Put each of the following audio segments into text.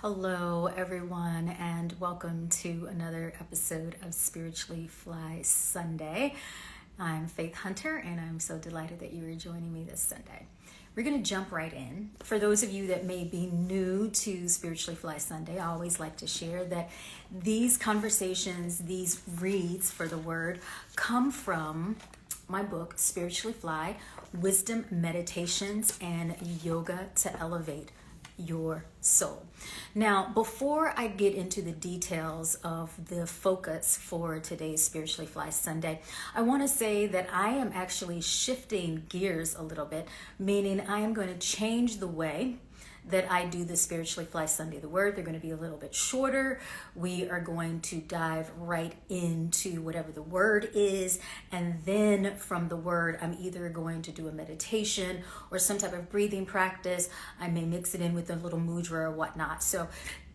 Hello, everyone, and welcome to another episode of Spiritually Fly Sunday. I'm Faith Hunter, and I'm so delighted that you are joining me this Sunday. We're going to jump right in. For those of you that may be new to Spiritually Fly Sunday, I always like to share that these conversations, these reads for the word, come from my book, Spiritually Fly, Wisdom, Meditations, and Yoga to Elevate Your Soul. Now, before I get into the details of the focus for today's Spiritually Fly Sunday, I want to say that I am actually shifting gears a little bit, meaning I am going to change the way that I do the Spiritually Fly Sunday. The word, they're going to be a little bit shorter. We are going to dive right into whatever the word is. And then from the word, I'm either going to do a meditation or some type of breathing practice. I may mix it in with a little mudra or whatnot. So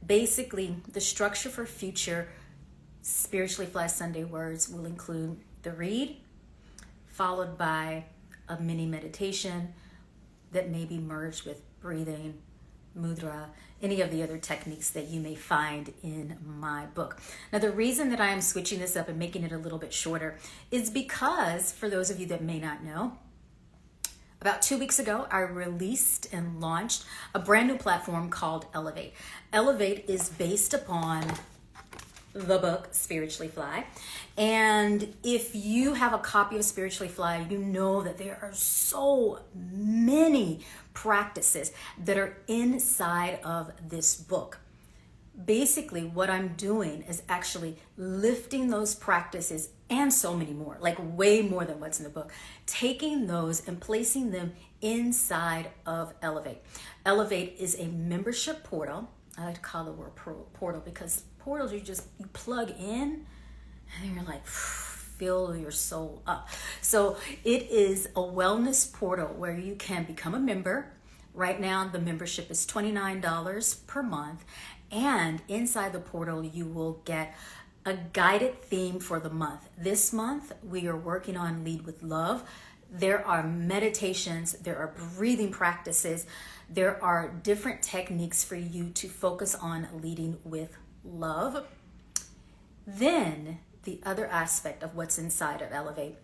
basically, the structure for future Spiritually Fly Sunday words will include the read, followed by a mini meditation that may be merged with breathing, mudra, any of the other techniques that you may find in my book. Now, the reason that I am switching this up and making it a little bit shorter is because, for those of you that may not know, about 2 weeks ago, I released and launched a brand new platform called Elevate. Elevate is based upon the book Spiritually Fly. And if you have a copy of Spiritually Fly, you know that there are so many practices that are inside of this book. Basically, what I'm doing is actually lifting those practices and so many more, like way more than what's in the book, taking those and placing them inside of Elevate. Elevate is a membership portal. I like to call the word portal because portals you plug in and you're like, fill your soul up. So it is a wellness portal where you can become a member. Right now, the membership is $29 per month. And inside the portal, you will get a guided theme for the month. This month, we are working on Lead with Love. There are meditations, there are breathing practices, there are different techniques for you to focus on leading with love. Then the other aspect of what's inside of Elevate,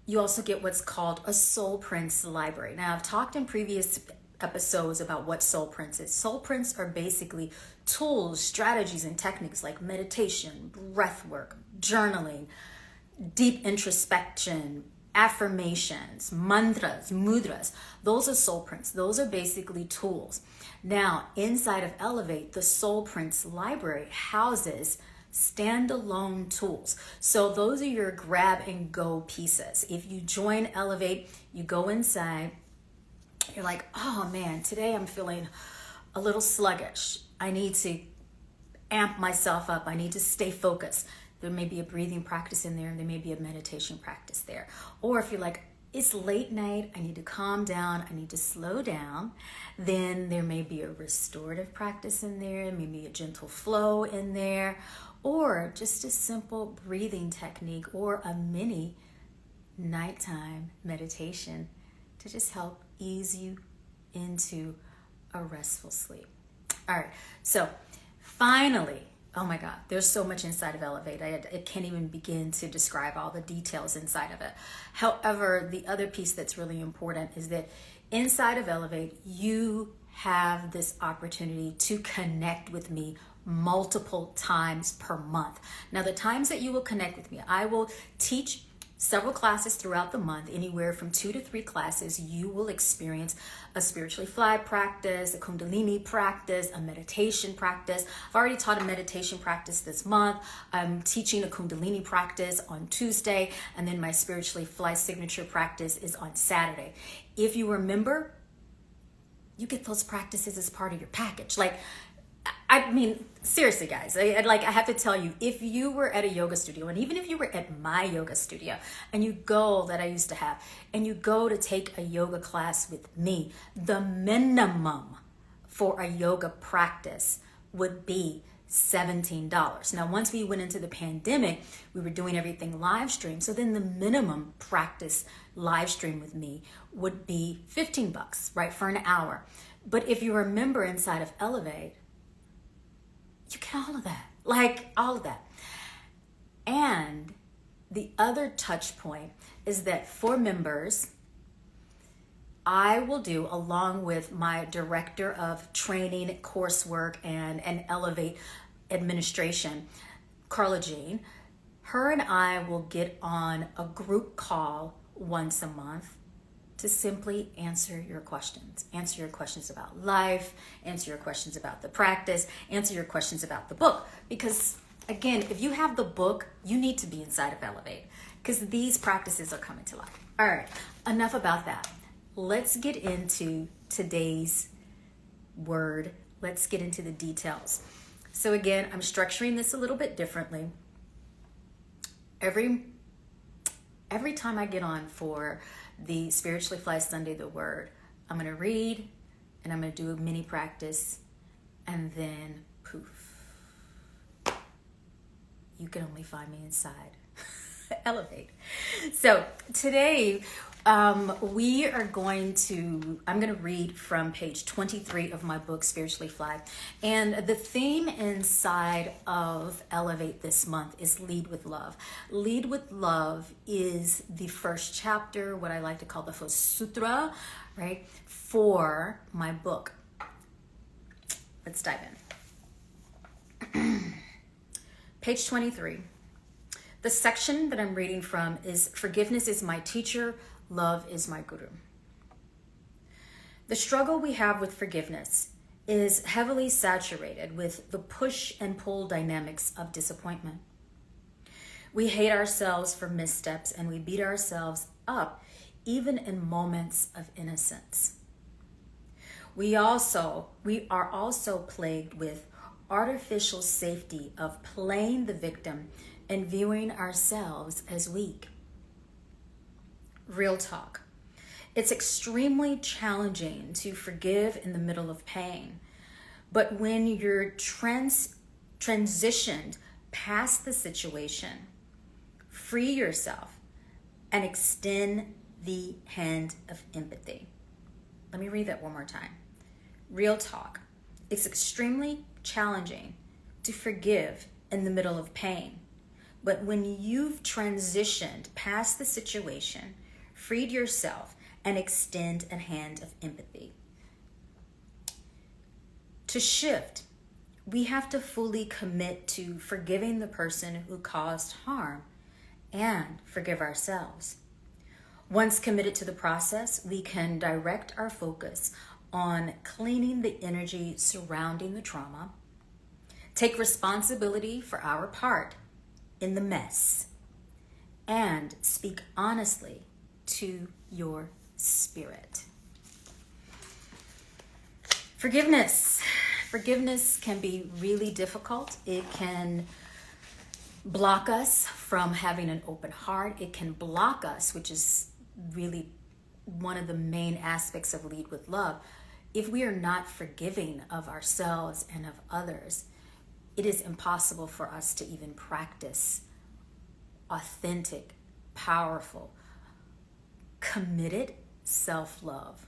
you also get what's called a Soul Prints library. Now, I've talked in previous episodes about what Soul Prints is. Soul Prints are basically tools, strategies, and techniques like meditation, breath work, journaling, deep introspection, affirmations, mantras, mudras. Those are soul prints. Those are basically tools. Now, inside of Elevate, the Soul Prints library houses standalone tools. So those are your grab and go pieces. If you join Elevate, you go inside, you're like, oh man, today I'm feeling a little sluggish. I need to amp myself up. I need to stay focused. There may be a breathing practice in there, and there may be a meditation practice there. Or if you're like, it's late night, I need to calm down, I need to slow down, then there may be a restorative practice in there, maybe a gentle flow in there, or just a simple breathing technique or a mini nighttime meditation to just help ease you into a restful sleep. All right, so finally, oh my God, there's so much inside of Elevate. I can't even begin to describe all the details inside of it. However, the other piece that's really important is that inside of Elevate, you have this opportunity to connect with me multiple times per month. Now, the times that you will connect with me, I will teach several classes throughout the month, anywhere from 2 to 3 classes. You will experience a Spiritually Fly practice, a Kundalini practice, a meditation practice. I've already taught a meditation practice this month. I'm teaching a Kundalini practice on Tuesday, and then my Spiritually Fly signature practice is on Saturday. If you remember, you get those practices as part of your package. I mean, seriously, guys, I have to tell you, if you were at a yoga studio, and even if you were at my yoga studio, and you go, that I used to have, and you go to take a yoga class with me, the minimum for a yoga practice would be $17. Now, once we went into the pandemic, we were doing everything live stream. So then the minimum practice live stream with me would be $15, right, for an hour. But if you remember inside of Elevate, You get all of that, like all of that. And the other touch point is that for members, I will do, along with my director of training, coursework, and Elevate administration, Carla Jean, her and I will get on a group call once a month to simply answer your questions. Answer your questions about life, answer your questions about the practice, answer your questions about the book. Because again, if you have the book, you need to be inside of Elevate because these practices are coming to life. All right, enough about that. Let's get into today's word. Let's get into the details. So again, I'm structuring this a little bit differently. Every time I get on for the Spiritually Fly Sunday, the word, I'm going to read and I'm going to do a mini practice and then poof. You can only find me inside Elevate. So today I'm going to read from page 23 of my book, Spiritually Fly. And the theme inside of Elevate this month is Lead with Love. Lead with Love is the first chapter, what I like to call the first sutra, right, for my book. Let's dive in. Page 23. The section that I'm reading from is Forgiveness is my teacher, love is my guru. The struggle we have with forgiveness is heavily saturated with the push and pull dynamics of disappointment. We hate ourselves for missteps and we beat ourselves up even in moments of innocence. We are also plagued with artificial safety of playing the victim and viewing ourselves as weak. Real talk. It's extremely challenging to forgive in the middle of pain. But when you're transitioned past the situation, free yourself and extend the hand of empathy. Let me read that one more time. Real talk. It's extremely challenging to forgive in the middle of pain. But when you've transitioned past the situation, freed yourself, and extend a hand of empathy. To shift, we have to fully commit to forgiving the person who caused harm and forgive ourselves. Once committed to the process, we can direct our focus on cleaning the energy surrounding the trauma, take responsibility for our part in the mess, and speak honestly to your spirit. Forgiveness. Forgiveness can be really difficult. It can block us from having an open heart. It can block us, which is really one of the main aspects of Lead with Love. If we are not forgiving of ourselves and of others, it is impossible for us to even practice authentic, powerful, committed self-love.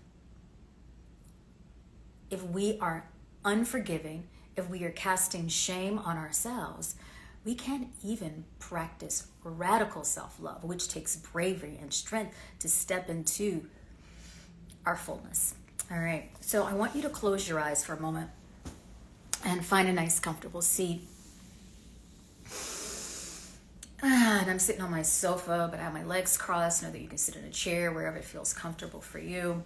If we are unforgiving, if we are casting shame on ourselves, we can't even practice radical self-love, which takes bravery and strength to step into our fullness. All right, so I want you to close your eyes for a moment and find a nice comfortable seat. And I'm sitting on my sofa, but I have my legs crossed. Know that you can sit in a chair wherever it feels comfortable for you.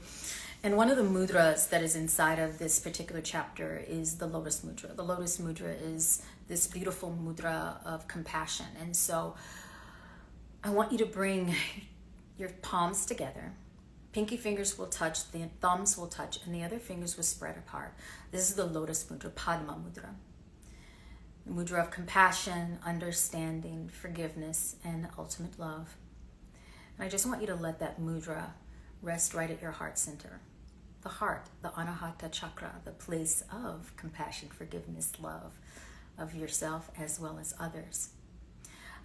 And one of the mudras that is inside of this particular chapter is the lotus mudra. The lotus mudra is this beautiful mudra of compassion. And so I want you to bring your palms together. Pinky fingers will touch, the thumbs will touch, and the other fingers will spread apart. This is the lotus mudra, padma mudra. The mudra of compassion, understanding, forgiveness, and ultimate love. And I just want you to let that mudra rest right at your heart center. The heart, the anahata chakra, the place of compassion, forgiveness, love of yourself as well as others.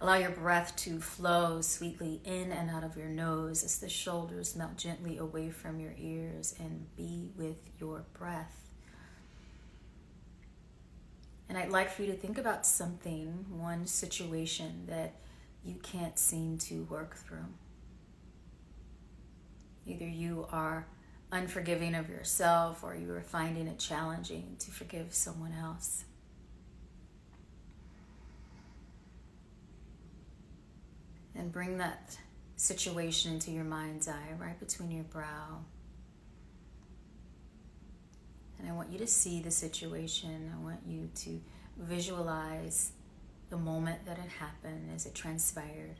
Allow your breath to flow sweetly in and out of your nose as the shoulders melt gently away from your ears, and be with your breath. And I'd like for you to think about something, one situation that you can't seem to work through. Either you are unforgiving of yourself or you are finding it challenging to forgive someone else. And bring that situation into your mind's eye, right between your brow. And I want you to see the situation. I want you to visualize the moment that it happened as it transpired.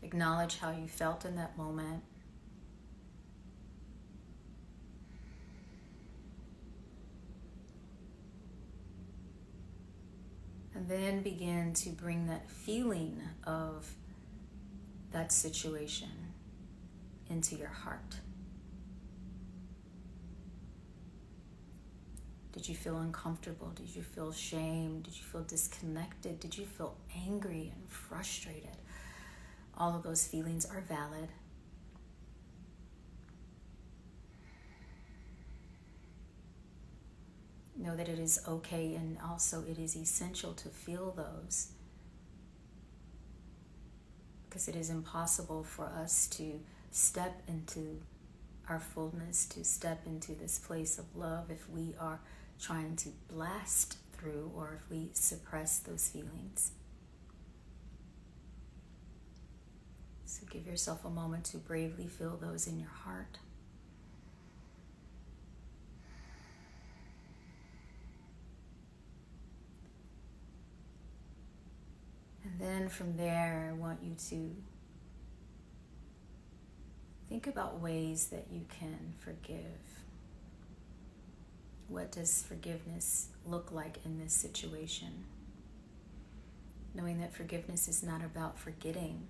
Acknowledge how you felt in that moment. And then begin to bring that feeling of that situation into your heart. Did you feel uncomfortable? Did you feel shame? Did you feel disconnected? Did you feel angry and frustrated? All of those feelings are valid. Know that it is okay, and also it is essential to feel those, because it is impossible for us to step into our fullness, to step into this place of love if we are trying to blast through or if we suppress those feelings. So give yourself a moment to bravely feel those in your heart. And then from there, I want you to think about ways that you can forgive. What does forgiveness look like in this situation? Knowing that forgiveness is not about forgetting,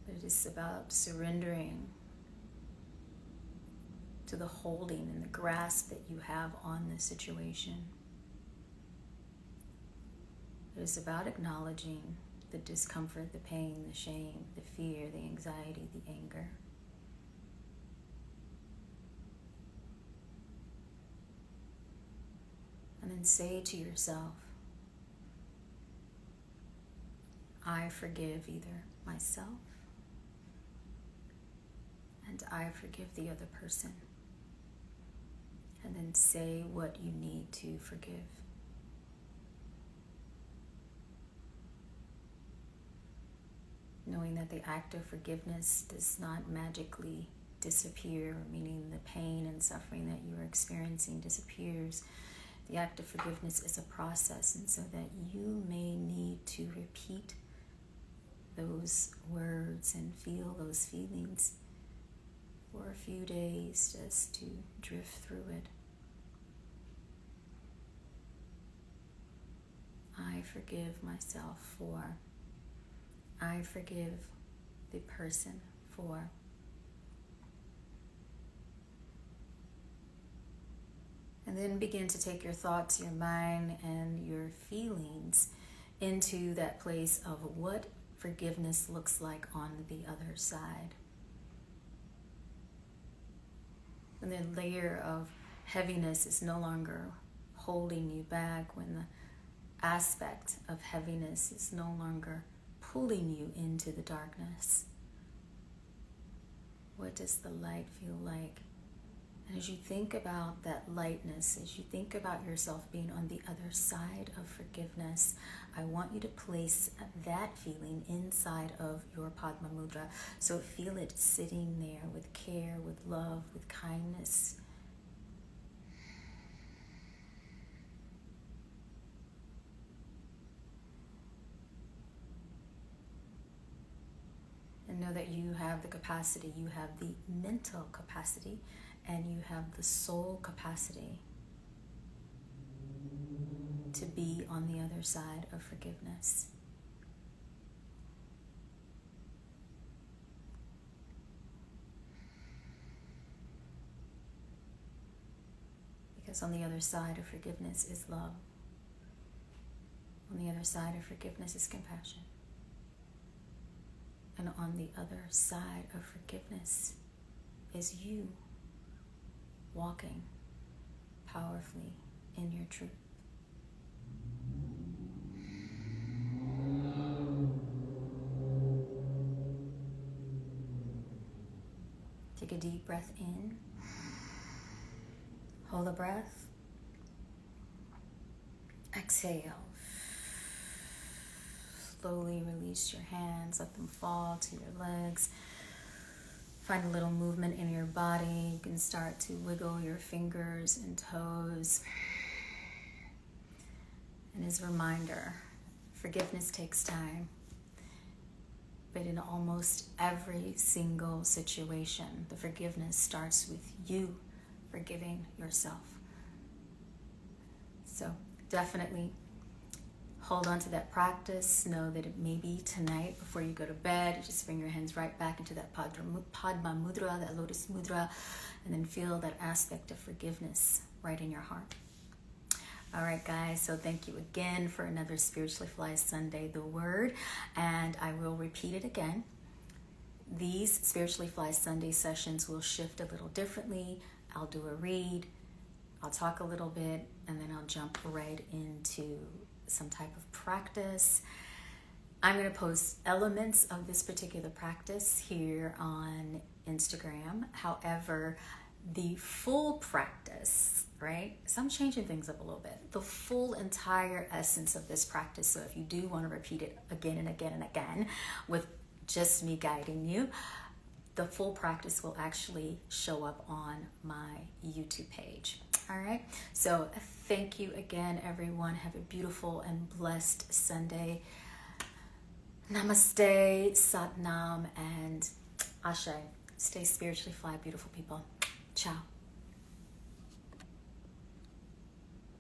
but it is about surrendering to the holding and the grasp that you have on the situation. It is about acknowledging the discomfort, the pain, the shame, the fear, the anxiety, the anger. And then say to yourself, I forgive either myself and I forgive the other person. And then say what you need to forgive. Knowing that the act of forgiveness does not magically disappear, meaning the pain and suffering that you are experiencing disappears. The act of forgiveness is a process, and so that you may need to repeat those words and feel those feelings for a few days just to drift through it. I forgive myself for. I forgive the person for. And then begin to take your thoughts, your mind, and your feelings into that place of what forgiveness looks like on the other side. And the layer of heaviness is no longer holding you back, when the aspect of heaviness is no longer pulling you into the darkness. What does the light feel like? And as you think about that lightness, as you think about yourself being on the other side of forgiveness, I want you to place that feeling inside of your padma mudra. So feel it sitting there with care, with love, with kindness. And know that you have the capacity, you have the mental capacity, and you have the soul capacity to be on the other side of forgiveness. Because on the other side of forgiveness is love. On the other side of forgiveness is compassion. And on the other side of forgiveness is you. walking powerfully in your truth. Take a deep breath in. Hold a breath. Exhale. Slowly release your hands, let them fall to your legs. Find a little movement in your body. You can start to wiggle your fingers and toes. And as a reminder, forgiveness takes time. But in almost every single situation, the forgiveness starts with you forgiving yourself. So definitely hold on to that practice. Know that it may be tonight before you go to bed. Just bring your hands right back into that padma mudra, that lotus mudra, and then feel that aspect of forgiveness right in your heart. All right, guys, so thank you again for another Spiritually Fly Sunday, the word, and I will repeat it again. These Spiritually Fly Sunday sessions will shift a little differently. I'll do a read, I'll talk a little bit, and then I'll jump right into some type of practice. I'm going to post elements of this particular practice here on Instagram. However, the full practice, right? So I'm changing things up a little bit. The full entire essence of this practice. So if you do want to repeat it again and again and again with just me guiding you, the full practice will actually show up on my YouTube page. All right. So thank you again, everyone. Have a beautiful and blessed Sunday. Namaste, Satnam, and Ashe. Stay spiritually fly, beautiful people. Ciao.